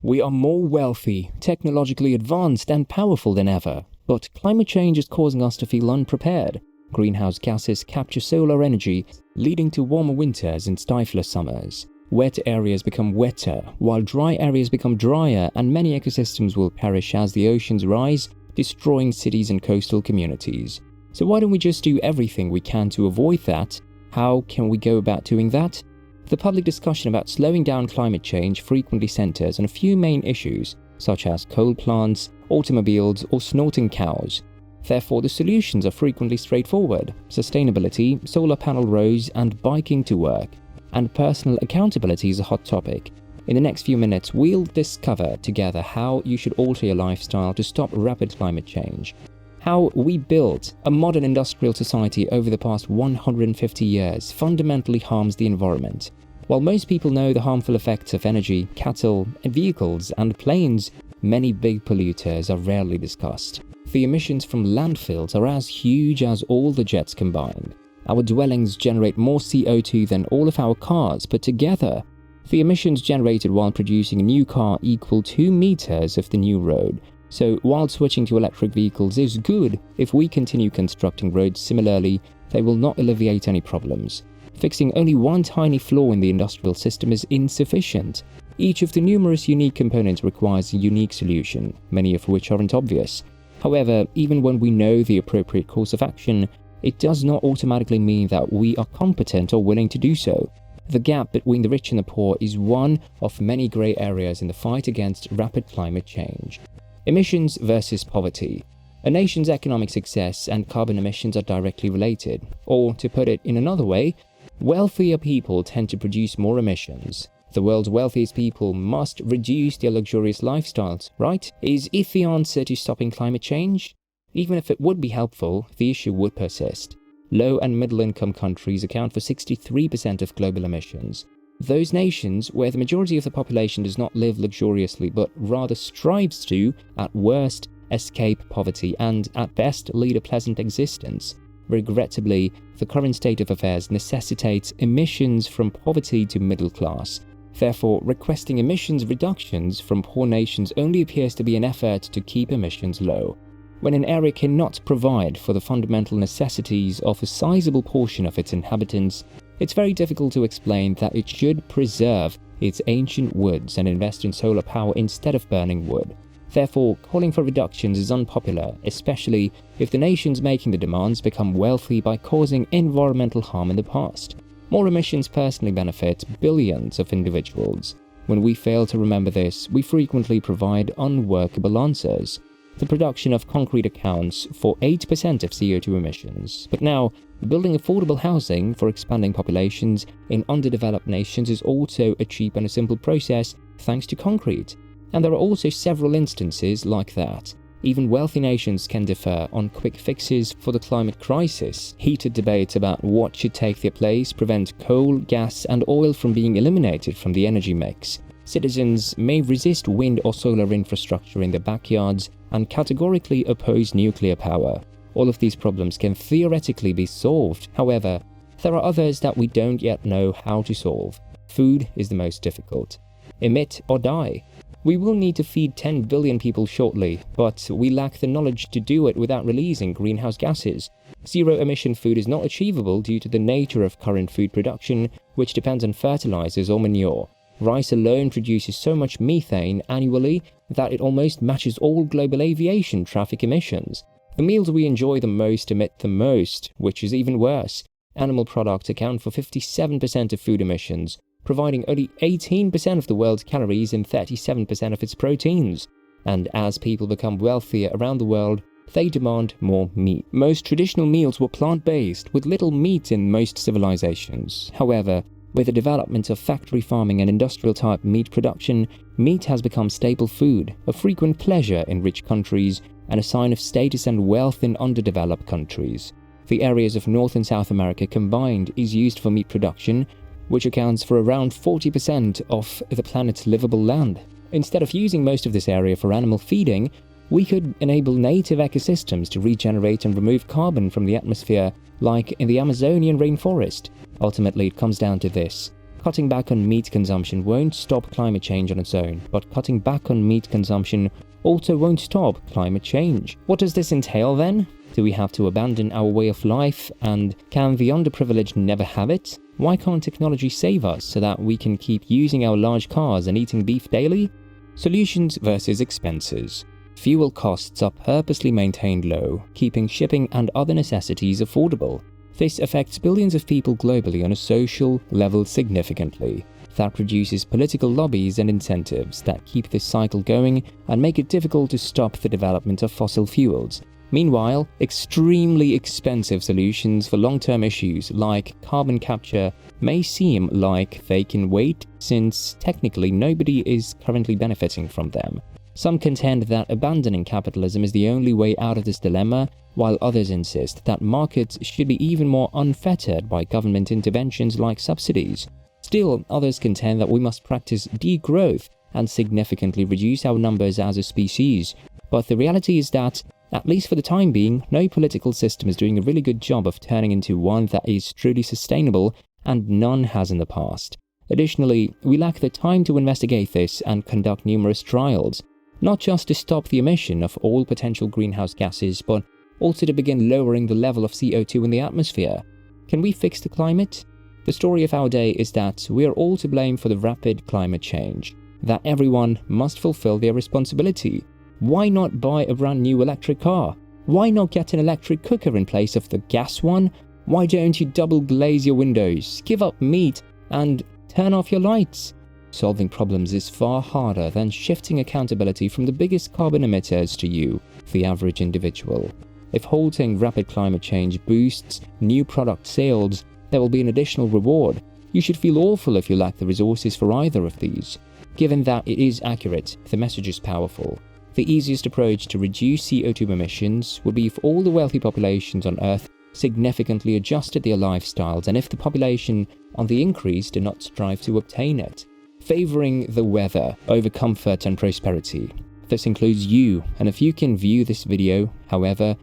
We are more wealthy, technologically advanced and powerful than ever, but climate change is causing us to feel unprepared. Greenhouse gases capture solar energy, leading to warmer winters and stifler summers. Wet areas become wetter, while dry areas become drier, and many ecosystems will perish as the oceans rise, destroying cities and coastal communities. So why don't we just do everything we can to avoid that? How can we go about doing that? The public discussion about slowing down climate change frequently centers on a few main issues, such as coal plants, automobiles, or snorting cows. Therefore, the solutions are frequently straightforward: sustainability, solar panel rows, and biking to work. And personal accountability is a hot topic. In the next few minutes, we'll discover together how you should alter your lifestyle to stop rapid climate change. How we built a modern industrial society over the past 150 years fundamentally harms the environment. While most people know the harmful effects of energy, cattle, vehicles, and planes, many big polluters are rarely discussed. The emissions from landfills are as huge as all the jets combined. Our dwellings generate more CO2 than all of our cars put together. The emissions generated while producing a new car equal 2 meters of the new road. So while switching to electric vehicles is good, if we continue constructing roads similarly, they will not alleviate any problems. Fixing only one tiny flaw in the industrial system is insufficient. Each of the numerous unique components requires a unique solution, many of which aren't obvious. However, even when we know the appropriate course of action, it does not automatically mean that we are competent or willing to do so. The gap between the rich and the poor is one of many grey areas in the fight against rapid climate change. Emissions versus poverty. A nation's economic success and carbon emissions are directly related. Or, to put it in another way, wealthier people tend to produce more emissions. The world's wealthiest people must reduce their luxurious lifestyles, right? Is it the answer to stopping climate change? Even if it would be helpful, the issue would persist. Low and middle-income countries account for 63% of global emissions. Those nations where the majority of the population does not live luxuriously but rather strives to, at worst, escape poverty and, at best, lead a pleasant existence. Regrettably, the current state of affairs necessitates emissions from poverty to middle class. Therefore, requesting emissions reductions from poor nations only appears to be an effort to keep emissions low. When an area cannot provide for the fundamental necessities of a sizable portion of its inhabitants, it's very difficult to explain that it should preserve its ancient woods and invest in solar power instead of burning wood. Therefore, calling for reductions is unpopular, especially if the nations making the demands become wealthy by causing environmental harm in the past. More emissions personally benefit billions of individuals. When we fail to remember this, we frequently provide unworkable answers. The production of concrete accounts for 8% of CO2 emissions. But now, building affordable housing for expanding populations in underdeveloped nations is also a cheap and a simple process thanks to concrete. And there are also several instances like that. Even wealthy nations can differ on quick fixes for the climate crisis. Heated debates about what should take their place prevent coal, gas, and oil from being eliminated from the energy mix. Citizens may resist wind or solar infrastructure in their backyards and categorically oppose nuclear power. All of these problems can theoretically be solved. However, there are others that we don't yet know how to solve. Food is the most difficult. Emit or die. We will need to feed 10 billion people shortly, but we lack the knowledge to do it without releasing greenhouse gases. Zero-emission food is not achievable due to the nature of current food production, which depends on fertilizers or manure. Rice alone produces so much methane annually that it almost matches all global aviation traffic emissions. The meals we enjoy the most emit the most, which is even worse. Animal products account for 57% of food emissions, providing only 18% of the world's calories and 37% of its proteins. And as people become wealthier around the world, they demand more meat. Most traditional meals were plant-based, with little meat in most civilizations. However, with the development of factory farming and industrial-type meat production, meat has become staple food, a frequent pleasure in rich countries, and a sign of status and wealth in underdeveloped countries. The areas of North and South America combined is used for meat production, which accounts for around 40% of the planet's livable land. Instead of using most of this area for animal feeding, we could enable native ecosystems to regenerate and remove carbon from the atmosphere, like in the Amazonian rainforest. Ultimately, it comes down to this. Cutting back on meat consumption won't stop climate change on its own, but cutting back on meat consumption also won't stop climate change. What does this entail then? Do we have to abandon our way of life, and can the underprivileged never have it? Why can't technology save us so that we can keep using our large cars and eating beef daily? Solutions versus expenses. Fuel costs are purposely maintained low, keeping shipping and other necessities affordable. This affects billions of people globally on a social level significantly. That produces political lobbies and incentives that keep this cycle going and make it difficult to stop the development of fossil fuels. Meanwhile, extremely expensive solutions for long-term issues like carbon capture may seem like they can wait, since technically nobody is currently benefiting from them. Some contend that abandoning capitalism is the only way out of this dilemma, while others insist that markets should be even more unfettered by government interventions like subsidies. Still, others contend that we must practice degrowth and significantly reduce our numbers as a species. But the reality is that, at least for the time being, no political system is doing a really good job of turning into one that is truly sustainable, and none has in the past. Additionally, we lack the time to investigate this and conduct numerous trials, not just to stop the emission of all potential greenhouse gases, but also to begin lowering the level of CO2 in the atmosphere. Can we fix the climate? The story of our day is that we are all to blame for the rapid climate change, that everyone must fulfill their responsibility. Why not buy a brand new electric car? Why not get an electric cooker in place of the gas one? Why don't you double glaze your windows, give up meat, and turn off your lights? Solving problems is far harder than shifting accountability from the biggest carbon emitters to you, the average individual. If halting rapid climate change boosts new product sales, there will be an additional reward. You should feel awful if you lack the resources for either of these. Given that it is accurate, the message is powerful. The easiest approach to reduce CO2 emissions would be if all the wealthy populations on Earth significantly adjusted their lifestyles, and if the population on the increase did not strive to obtain it, favoring the weather over comfort and prosperity. This includes you, and if you can view this video, however,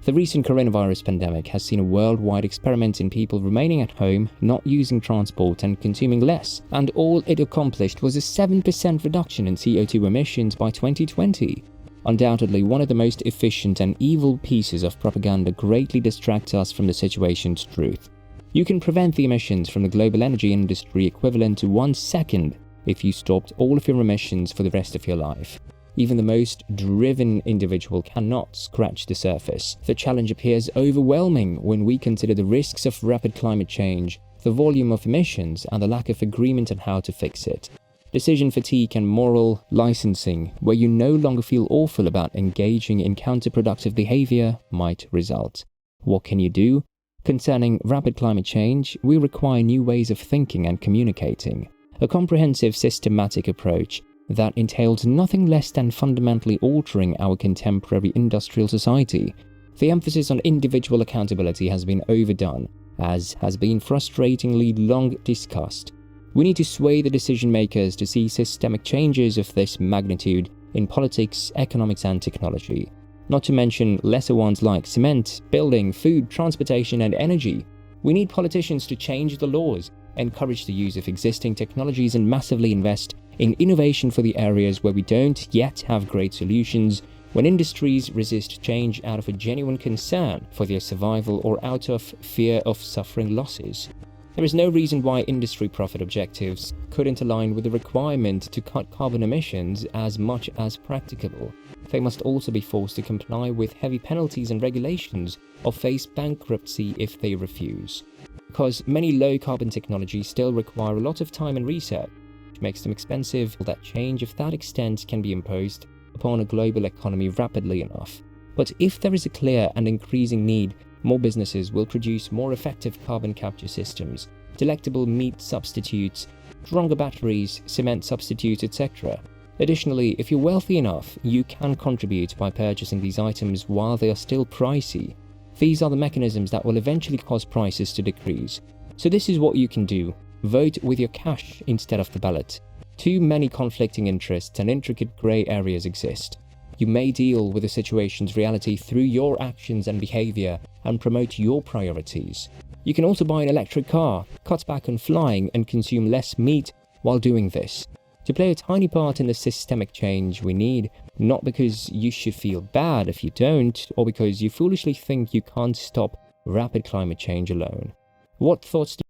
the recent coronavirus pandemic has seen a worldwide experiment in people remaining at home, not using transport and consuming less, and all it accomplished was a 7% reduction in CO2 emissions by 2020. Undoubtedly, one of the most efficient and evil pieces of propaganda greatly distracts us from the situation's truth. You can prevent the emissions from the global energy industry equivalent to 1 second if you stopped all of your emissions for the rest of your life. Even the most driven individual cannot scratch the surface. The challenge appears overwhelming when we consider the risks of rapid climate change, the volume of emissions, and the lack of agreement on how to fix it. Decision fatigue and moral licensing, where you no longer feel awful about engaging in counterproductive behavior, might result. What can you do? Concerning rapid climate change, we require new ways of thinking and communicating. A comprehensive, systematic approach that entails nothing less than fundamentally altering our contemporary industrial society. The emphasis on individual accountability has been overdone, as has been frustratingly long discussed. We need to sway the decision makers to see systemic changes of this magnitude in politics, economics, and technology. Not to mention lesser ones like cement, building, food, transportation, and energy. We need politicians to change the laws, encourage the use of existing technologies, and massively invest in innovation for the areas where we don't yet have great solutions, when industries resist change out of a genuine concern for their survival or out of fear of suffering losses. There is no reason why industry profit objectives couldn't align with the requirement to cut carbon emissions as much as practicable. They must also be forced to comply with heavy penalties and regulations or face bankruptcy if they refuse. Because many low-carbon technologies still require a lot of time and research, which makes them expensive, that change of that extent can be imposed upon a global economy rapidly enough. But if there is a clear and increasing need, more businesses will produce more effective carbon capture systems, delectable meat substitutes, stronger batteries, cement substitutes, etc. Additionally, if you're wealthy enough, you can contribute by purchasing these items while they are still pricey. These are the mechanisms that will eventually cause prices to decrease. So this is what you can do. Vote with your cash instead of the ballot. Too many conflicting interests and intricate grey areas exist. You may deal with the situation's reality through your actions and behavior and promote your priorities. You can also buy an electric car, cut back on flying, and consume less meat while doing this. To play a tiny part in the systemic change we need, not because you should feel bad if you don't, or because you foolishly think you can't stop rapid climate change alone. What thoughts do